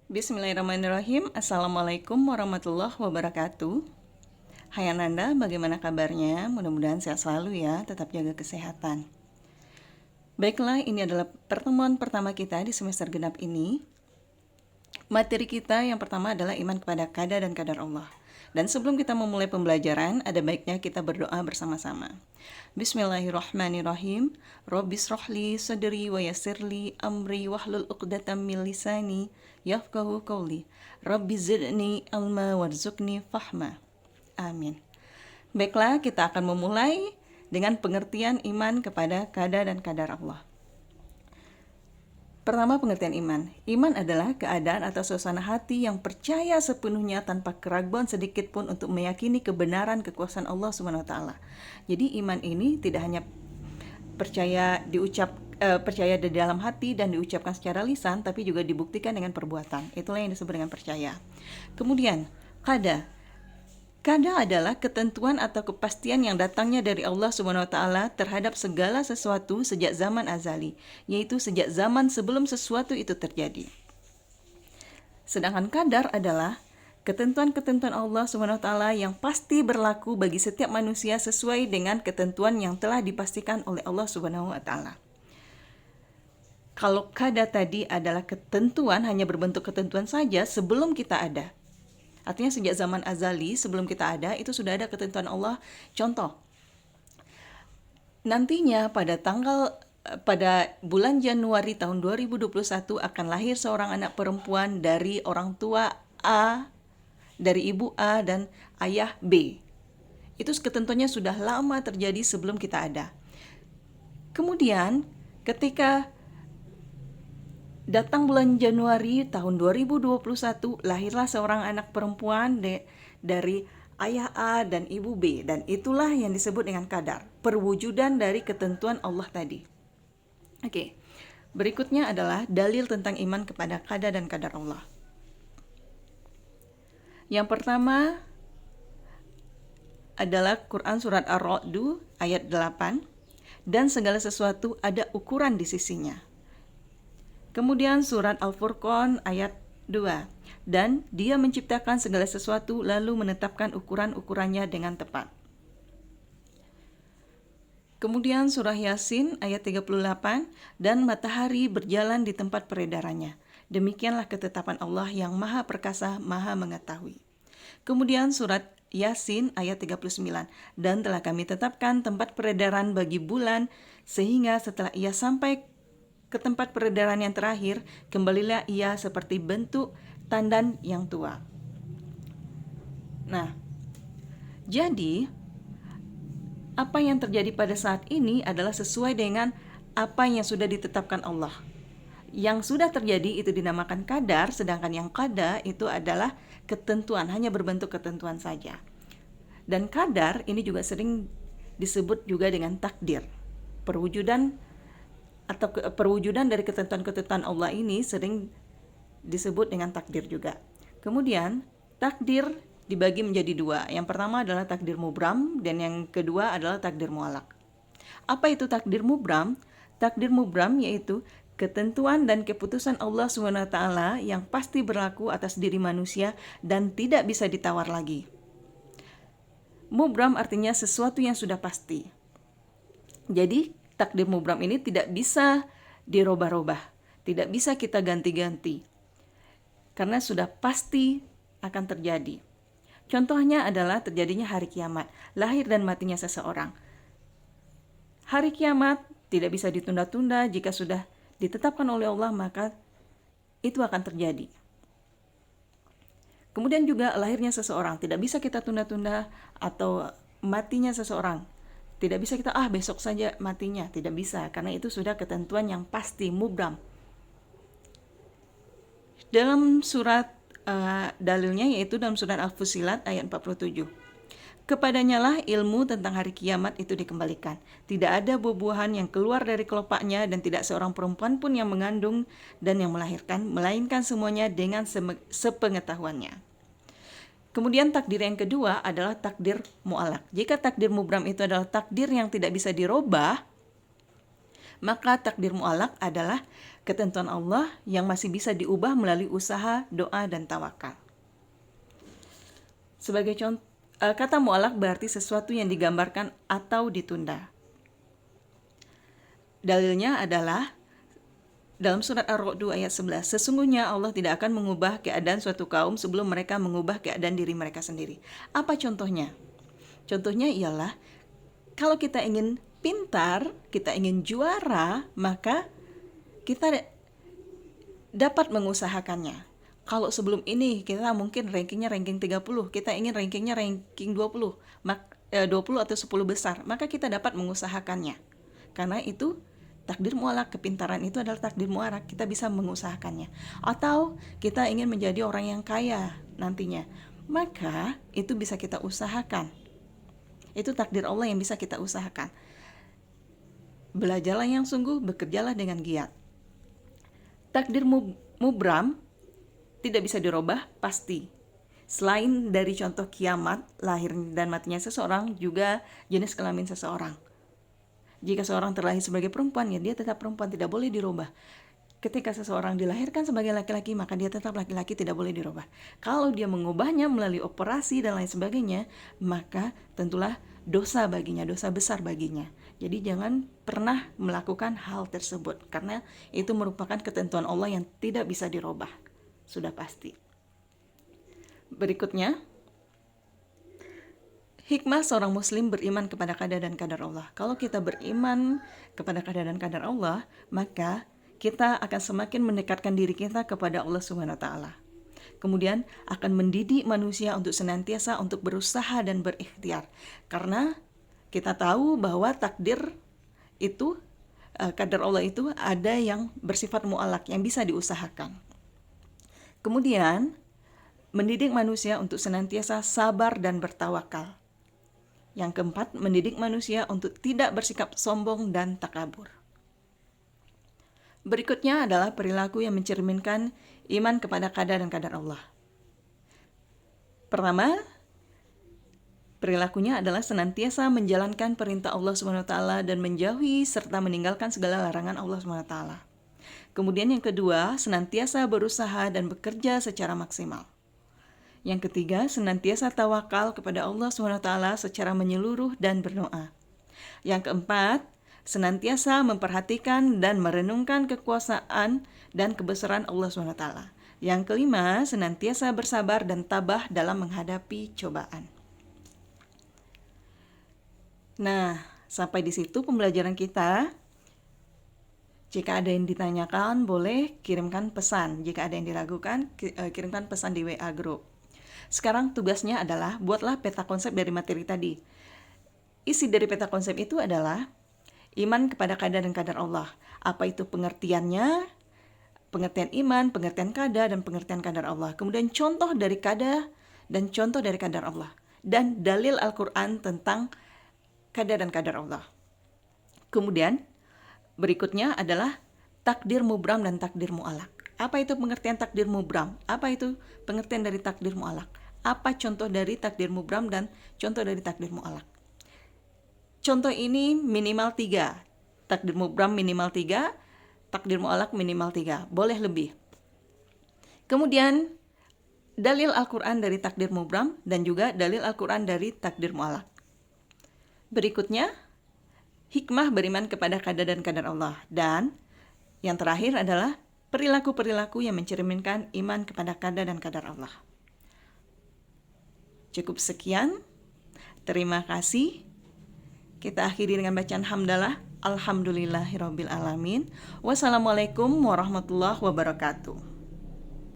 Bismillahirrahmanirrahim. Assalamualaikum warahmatullahi wabarakatuh. Hai Ananda, bagaimana kabarnya? Mudah-mudahan sehat selalu ya, tetap jaga kesehatan. Baiklah, ini adalah pertemuan pertama kita di semester genap ini. Materi kita yang pertama adalah iman kepada qada dan qadar Allah. Dan sebelum kita memulai pembelajaran, ada baiknya kita berdoa bersama-sama. Bismillahirrahmanirrahim. Rabbis rohli sadri wa yassirli amri wahlul uqdatam min lisani yafqahu qawli. Rabbi zidni ilma warzuqni fahma. Amin. Baiklah, kita akan memulai dengan pengertian iman kepada qada dan qadar Allah. Pertama, pengertian iman. Iman adalah keadaan atau suasana hati yang percaya sepenuhnya tanpa keraguan sedikit pun untuk meyakini kebenaran kekuasaan Allah Subhanahu wa taala. Jadi iman ini tidak hanya percaya di dalam hati dan diucapkan secara lisan, tapi juga dibuktikan dengan perbuatan. Itulah yang disebut dengan percaya. Kemudian, qada. Qada adalah ketentuan atau kepastian yang datangnya dari Allah Subhanahu wa taala terhadap segala sesuatu sejak zaman azali, yaitu sejak zaman sebelum sesuatu itu terjadi. Sedangkan qadar adalah ketentuan-ketentuan Allah Subhanahu wa taala yang pasti berlaku bagi setiap manusia sesuai dengan ketentuan yang telah dipastikan oleh Allah Subhanahu wa taala. Kalau qada tadi adalah ketentuan, hanya berbentuk ketentuan saja sebelum kita ada. Artinya sejak zaman azali, sebelum kita ada, itu sudah ada ketentuan Allah. Contoh, nantinya pada bulan Januari tahun 2021 akan lahir seorang anak perempuan dari orang tua A, dari ibu A dan ayah B. Itu ketentuannya sudah lama terjadi sebelum kita ada. Kemudian, ketika datang bulan Januari tahun 2021, lahirlah seorang anak perempuan dari ayah A dan ibu B. Dan itulah yang disebut dengan qadar, perwujudan dari ketentuan Allah tadi. Oke, berikutnya adalah dalil tentang iman kepada qada dan qadar Allah. Yang pertama adalah Quran Surat Ar-Ra'd ayat 8. Dan segala sesuatu ada ukuran di sisinya. Kemudian surat Al-Furqan ayat 2. Dan dia menciptakan segala sesuatu lalu menetapkan ukuran-ukurannya dengan tepat. Kemudian surah Yasin ayat 38. Dan matahari berjalan di tempat peredarannya. Demikianlah ketetapan Allah yang maha perkasa, maha mengetahui. Kemudian surat Yasin ayat 39. Dan telah kami tetapkan tempat peredaran bagi bulan, sehingga setelah ia sampai ke tempat peredaran yang terakhir, kembalilah ia seperti bentuk tandan yang tua. Nah, jadi apa yang terjadi pada saat ini adalah sesuai dengan apa yang sudah ditetapkan Allah. Yang sudah terjadi itu dinamakan qadar, sedangkan yang qada itu adalah ketentuan, hanya berbentuk ketentuan saja. Dan qadar ini juga sering disebut juga dengan takdir. Perwujudan dari ketentuan-ketentuan Allah ini sering disebut dengan takdir juga. Kemudian takdir dibagi menjadi dua. Yang pertama adalah takdir mubram dan yang kedua adalah takdir mu'allaq. Apa itu takdir mubram? Takdir mubram yaitu ketentuan dan keputusan Allah SWT yang pasti berlaku atas diri manusia dan tidak bisa ditawar lagi. Mubram artinya sesuatu yang sudah pasti. Jadi takdir mubram ini tidak bisa dirubah-rubah, tidak bisa kita ganti-ganti, karena sudah pasti akan terjadi. Contohnya adalah terjadinya hari kiamat, lahir dan matinya seseorang. Hari kiamat tidak bisa ditunda-tunda, jika sudah ditetapkan oleh Allah maka itu akan terjadi. Kemudian juga lahirnya seseorang, tidak bisa kita tunda-tunda, atau matinya seseorang. Tidak bisa kita besok saja matinya, tidak bisa, karena itu sudah ketentuan yang pasti, mubram. Dalam surat dalilnya yaitu dalam surat Al-Fussilat ayat 47. Kepadanya lah ilmu tentang hari kiamat itu dikembalikan. Tidak ada buah-buahan yang keluar dari kelopaknya dan tidak seorang perempuan pun yang mengandung dan yang melahirkan, melainkan semuanya dengan sepengetahuannya. Kemudian takdir yang kedua adalah takdir mu'allaq. Jika takdir mubram itu adalah takdir yang tidak bisa dirubah, Maka takdir mu'alak adalah ketentuan Allah yang masih bisa diubah melalui usaha, doa, dan tawakal. Sebagai contoh, kata mu'alak berarti sesuatu yang digambarkan atau ditunda. Dalilnya adalah dalam surat Ar-Ra'd ayat 11, sesungguhnya Allah tidak akan mengubah keadaan suatu kaum sebelum mereka mengubah keadaan diri mereka sendiri. Apa contohnya? Contohnya ialah kalau kita ingin pintar, kita ingin juara, maka kita dapat mengusahakannya. Kalau sebelum ini kita mungkin rankingnya ranking 30, kita ingin rankingnya ranking 20, 20 atau 10 besar, maka kita dapat mengusahakannya. Karena itu takdir mu'alak, kepintaran itu adalah takdir mu'alak, kita bisa mengusahakannya. Atau kita ingin menjadi orang yang kaya nantinya, maka itu bisa kita usahakan. Itu takdir Allah yang bisa kita usahakan. Belajarlah yang sungguh, bekerjalah dengan giat. Takdir mubram tidak bisa dirubah, pasti. Selain dari contoh kiamat, lahir dan matinya seseorang, juga jenis kelamin seseorang. Jika seorang terlahir sebagai perempuan, ya dia tetap perempuan, tidak boleh dirubah. Ketika seseorang dilahirkan sebagai laki-laki, maka dia tetap laki-laki, tidak boleh dirubah. Kalau dia mengubahnya melalui operasi dan lain sebagainya, maka tentulah dosa baginya, dosa besar baginya. Jadi jangan pernah melakukan hal tersebut, karena itu merupakan ketentuan Allah yang tidak bisa dirubah. Sudah pasti. Berikutnya, hikmah seorang muslim beriman kepada qada dan qadar Allah. Kalau kita beriman kepada qada dan qadar Allah, maka kita akan semakin mendekatkan diri kita kepada Allah Subhanahu wa taala. Kemudian akan mendidik manusia untuk senantiasa untuk berusaha dan berikhtiar. Karena kita tahu bahwa takdir itu, qadar Allah itu ada yang bersifat mu'alak, yang bisa diusahakan. Kemudian mendidik manusia untuk senantiasa sabar dan bertawakal. Yang keempat, mendidik manusia untuk tidak bersikap sombong dan takabur. Berikutnya adalah perilaku yang mencerminkan iman kepada qada dan qadar Allah. Pertama, perilakunya adalah senantiasa menjalankan perintah Allah SWT dan menjauhi serta meninggalkan segala larangan Allah SWT. Kemudian yang kedua, senantiasa berusaha dan bekerja secara maksimal. Yang ketiga, senantiasa tawakal kepada Allah SWT secara menyeluruh dan berdoa. Yang keempat, senantiasa memperhatikan dan merenungkan kekuasaan dan kebesaran Allah SWT. Yang kelima, senantiasa bersabar dan tabah dalam menghadapi cobaan. Nah, sampai di situ pembelajaran kita. Jika ada yang ditanyakan, boleh kirimkan pesan. Jika ada yang diragukan, kirimkan pesan di WA Group. Sekarang tugasnya adalah buatlah peta konsep dari materi tadi. Isi dari peta konsep itu adalah iman kepada qada dan qadar Allah. Apa itu pengertiannya? Pengertian iman, pengertian qada, dan pengertian qadar Allah. Kemudian contoh dari qada dan contoh dari qadar Allah. Dan dalil Al-Quran tentang qada dan qadar Allah. Kemudian berikutnya adalah takdir mubram dan takdir mu'alak. Apa itu pengertian takdir mubram? Apa itu pengertian dari takdir mu'alak? Apa contoh dari takdir mubram dan contoh dari takdir mu'alak? Contoh ini minimal 3. Takdir mubram minimal 3, takdir mu'alak minimal 3. Boleh lebih. Kemudian dalil Al-Quran dari takdir mubram dan juga dalil Al-Quran dari takdir mu'alak. Berikutnya, hikmah beriman kepada qada dan qadar Allah. Dan yang terakhir adalah perilaku-perilaku yang mencerminkan iman kepada qada dan qadar Allah. Cukup sekian. Terima kasih. Kita akhiri dengan bacaan hamdalah. Alhamdulillahirabbil alamin. Wassalamualaikum warahmatullahi wabarakatuh.